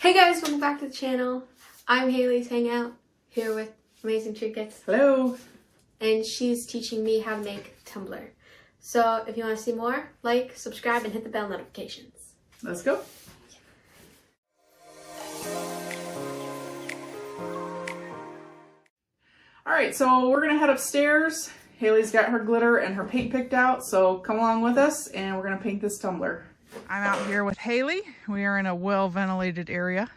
Hey guys, welcome back to the channel. I'm Haley's Hangout here with Amazing Trinkets. Hello. And she's teaching me how to make tumbler. So if you want to see more, like, subscribe, and hit the bell notifications. Let's go. All right, so we're gonna head upstairs. Haley's got her glitter and her paint picked out, so come along with us and we're gonna paint this tumbler. I'm out here with Haley. We are in a well-ventilated area.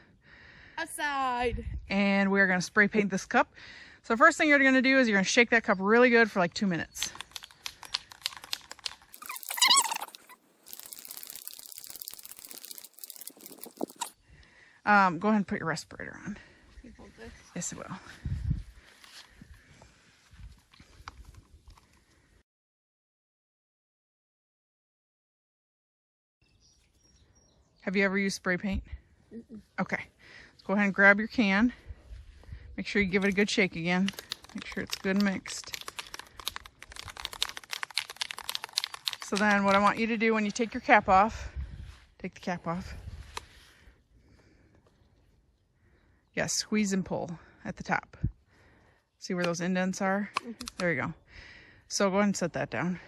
Outside. And we're gonna spray paint this cup. So first thing you're gonna do is you're gonna shake that cup really good for like 2 minutes. Go ahead and put your respirator on. You hold this. Yes, it will. Have you ever used spray paint? Mm-mm. Okay. Let's go ahead and grab your can. Make sure you give it a good shake again. Make sure it's good mixed. So then what I want you to do when you take your cap off, take the cap off. Yeah, squeeze and pull at the top. See where those indents are? Mm-hmm. There you go. So go ahead and set that down.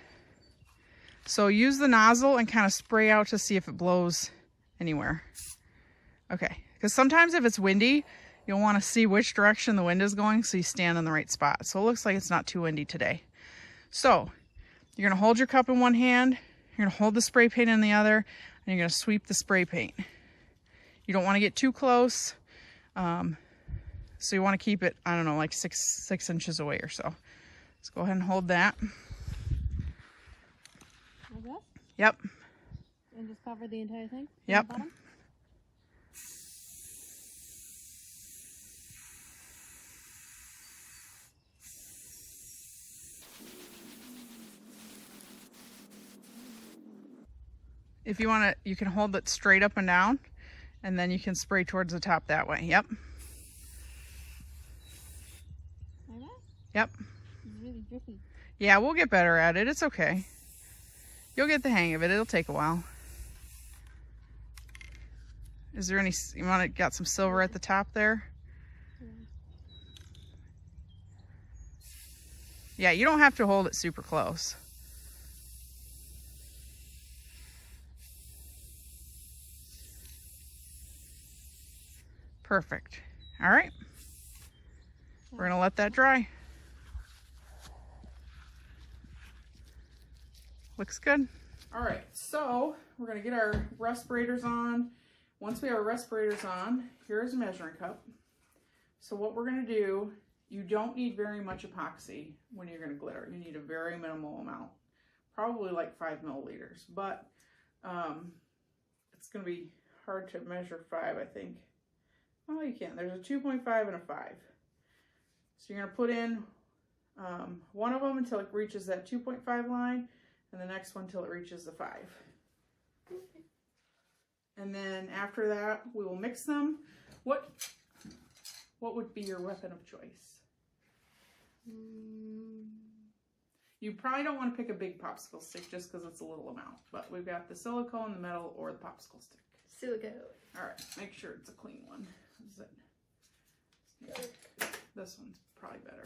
So use the nozzle and kind of spray out to see if it blows anywhere. Okay, because sometimes if it's windy, you'll want to see which direction the wind is going so you stand in the right spot. So it looks like it's not too windy today. So you're going to hold your cup in one hand, you're going to hold the spray paint in the other, and you're going to sweep the spray paint. You don't want to get too close. So you want to keep it, I don't know, like six inches away or so. Let's go ahead and hold that. Like this? Yep. And just cover the entire thing? Yep. If you want to, you can hold it straight up and down, and then you can spray towards the top that way. Yep. Like that? Yep. It's really drippy. Yeah, we'll get better at it. It's okay. You'll get the hang of it. It'll take a while. Is there any, you want to, got some silver at the top there? Yeah, you don't have to hold it super close. Perfect. All right. We're going to let that dry. Looks good. All right, so we're going to get our respirators on. Once we have our respirators on, here's a measuring cup. So what we're going to do, you don't need very much epoxy when you're going to glitter. You need a very minimal amount, probably like 5 milliliters, but it's going to be hard to measure 5, I think. Oh, you can. There's a 2.5 and a 5. So you're going to put in one of them until it reaches that 2.5 line, and the next one until it reaches the 5. And then after that, we will mix them. What would be your weapon of choice? You probably don't want to pick a big popsicle stick just because it's a little amount. But we've got the silicone, the metal, or the popsicle stick. Silicone. All right, make sure it's a clean one. Is it? Yeah. This one's probably better.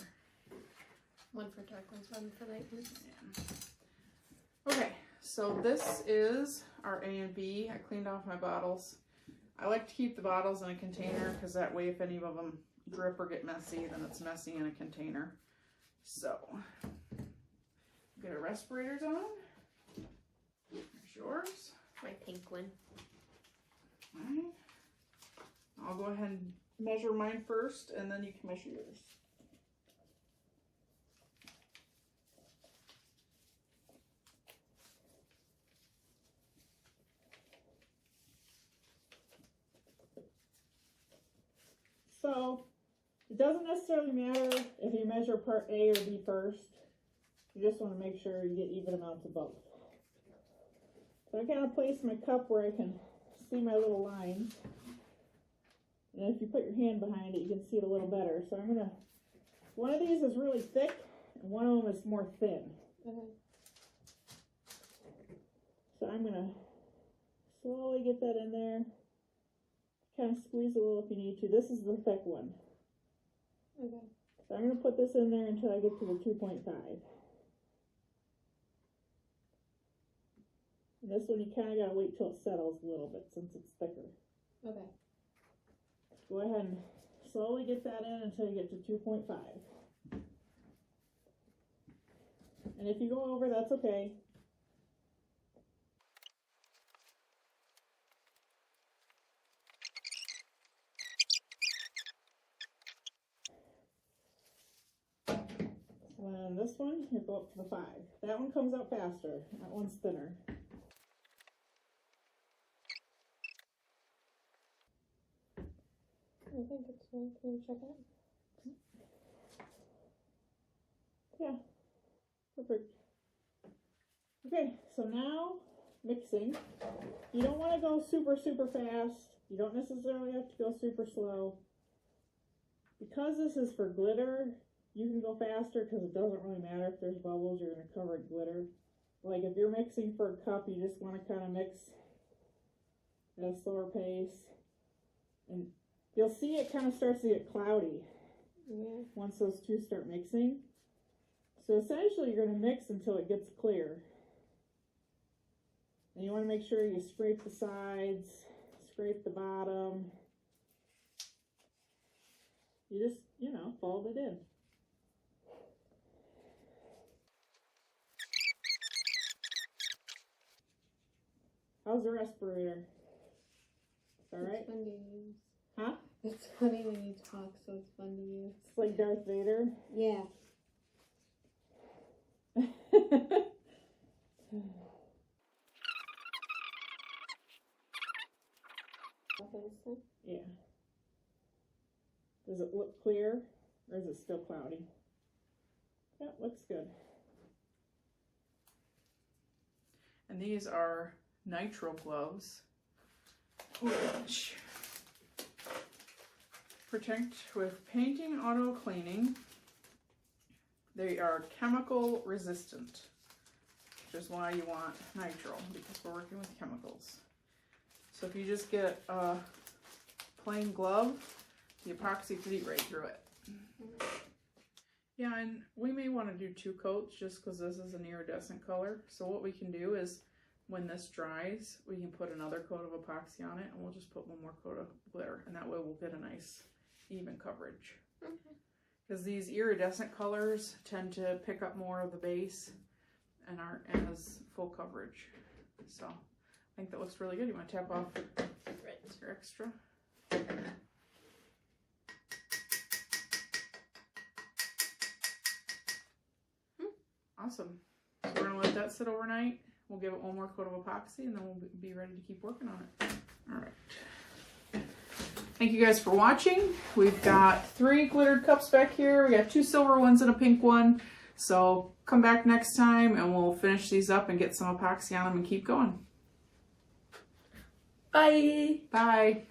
One for dark ones, one for light ones. Yeah. Okay, so this is our A and B. I cleaned off my bottles. I like to keep the bottles in a container because that way if any of them drip or get messy, then it's messy in a container. So, get our respirators on. There's yours. My pink one. All right. I'll go ahead and measure mine first, and then you can measure yours. So, it doesn't necessarily matter if you measure part A or B first. You just want to make sure you get even amounts of both. So I kind of place my cup where I can see my little lines. And if you put your hand behind it, you can see it a little better. So I'm going to, one of these is really thick, and one of them is more thin. So I'm going to slowly get that in there. kind of squeeze a little if you need to. This is the thick one. Okay. So I'm going to put this in there until I get to the 2.5. And this one you kind of got to wait till it settles a little bit since it's thicker. Okay. Go ahead and slowly get that in until you get to 2.5. And if you go over, that's okay. And this one, you go up to the 5. That one comes out faster. That one's thinner. I think it's fine. Can you check it? Yeah, perfect. Okay, so now mixing. You don't want to go super fast. You don't necessarily have to go super slow. Because this is for glitter, you can go faster because it doesn't really matter if there's bubbles, you're going to cover it in glitter. Like if you're mixing for a cup, you just want to kind of mix at a slower pace. And you'll see it kind of starts to get cloudy once those two start mixing. So essentially you're going to mix until it gets clear. And you want to make sure you scrape the sides, scrape the bottom. You just, fold it in. How's the respirator? All right? It's fun to use. Huh? It's funny when you talk, so it's fun to use. It's like Darth Vader. Yeah. Yeah. Does it look clear or is it still cloudy? Yeah, looks good. And these are nitrile gloves, which protect with painting, auto cleaning. They are chemical resistant, which is why you want nitrile, because we're working with chemicals. So if you just get a plain glove, the epoxy could eat right through it. Yeah, and we may want to do 2 coats just because this is an iridescent color. So what we can do is when this dries, we can put another coat of epoxy on it and we'll just put one more coat of glitter, and that way we'll get a nice even coverage. Because these iridescent colors tend to pick up more of the base and aren't as full coverage. So I think that looks really good. You want to tap off your extra? Awesome. So we're going to let that sit overnight. We'll give it one more coat of epoxy and then we'll be ready to keep working on it. All right. Thank you guys for watching. We've got 3 glittered cups back here. We got 2 silver ones and a pink one. So come back next time and we'll finish these up and get some epoxy on them and keep going. Bye. Bye.